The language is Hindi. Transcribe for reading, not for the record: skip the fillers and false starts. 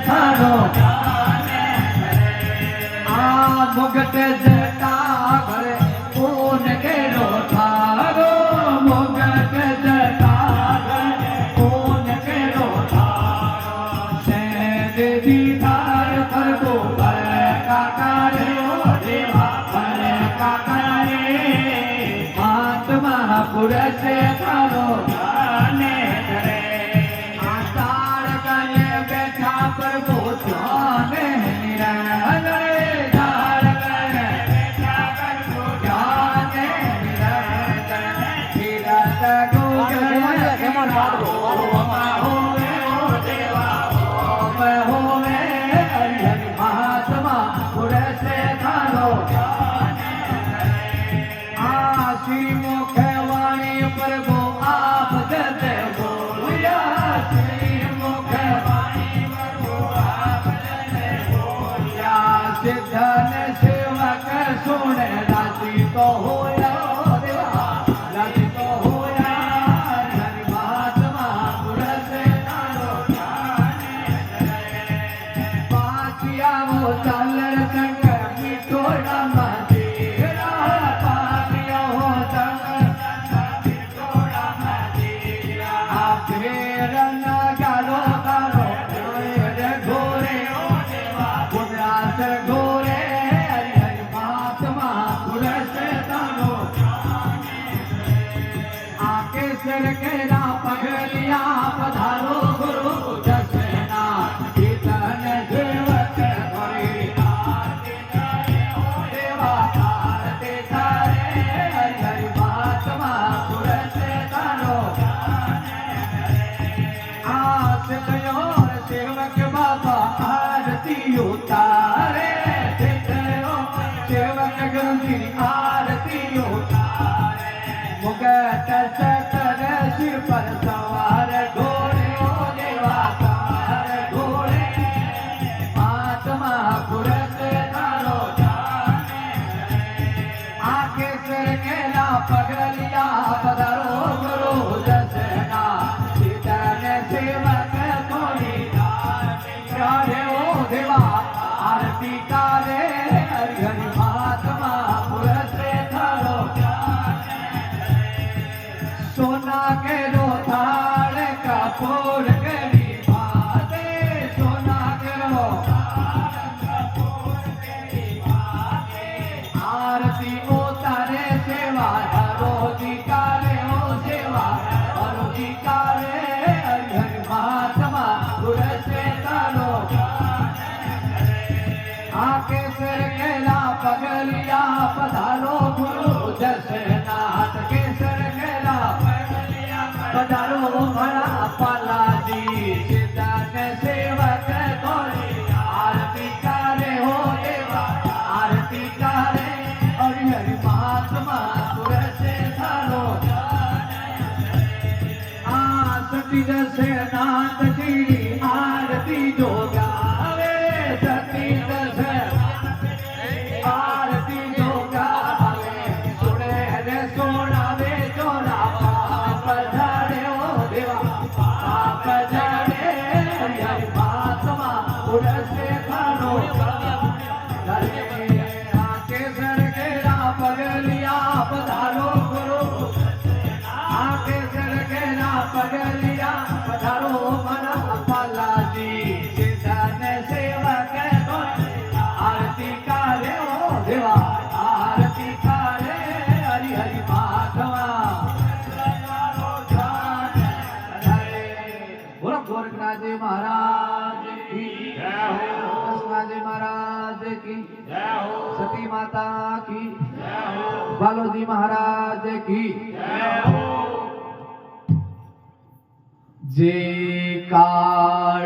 थारो मुगट जटा घरे कौन केरो थारो मुगट जटा घरे कौन केरो थारो से देवी तार प्रभु पर काका रे ओ देवा पर काका रे महात्मा पुरुष थारो जाने करे आचार कने बैठा प्रभु जाने निरंजन धन सेवक सुन राजी तो होया राजी तो होया हरि महात्मा पुरुष तारो पाचिया वो चालर संग मीठो राम जीरा पाचिया हो संग मीठो राम जीरा आपरे रंग गालो गालो रे घोरे पुरास घोरे सर केरा पगलिया पधारो गुरु दसना कीर्तन सेवक हरि आरती करे ओ देवा आरती करे हरि हरि महात्मा पुरुष तारो सिद्धयोर सेवक बाबा आरती उतारे सिद्धयोर सेवक गुरु जी आरती उतारे मुगट सिर पर सवार घोड़े ओ देवा सवार घोड़े महात्मा पुरुष तारो आके सिर केला पगलिया पधारो गुरु दसना सीतन सेवक थोड़ी करे ओ देवा आरती करे हरि हरि महात्मा पुरुष तारो सोना के रो थाल कपूर करी बाते सोना के रो आरती उतारे सेवा रोजी कारे ओ सेवा रोजी कारे हरि हरि महात्मा पुरुष तारो आके सिर केला पगलिया पधारो गुरु दसनाथ के सिर केला पधारो भरा पाला जी सिद्धन सेवक थोड़ी आरती करे हो देवा आरती करे हरि हरि महात्मा पुरुष थारो सती दसनाथ जी आरती जो गावे सती आरती जो गावे सुने रे सोनावे जोरा पाप झाड़े ओ देवा पाप झाड़े हरि हरि महात्मा पुरुष थारो आके सर केरा पगलिया पधारो गुरु आके सर केरा पगलिया पधारो मना पाला जी सिद्धन सेवक आरती करे ओ देवा आरती करे हरि हरि महात्मा बोलो गोरखनाथ जी महाराज की जय हो कृष्णनाथ जी महाराज की जय हो सती माता की जय हो बालोजी महाराज की जय हो जे काल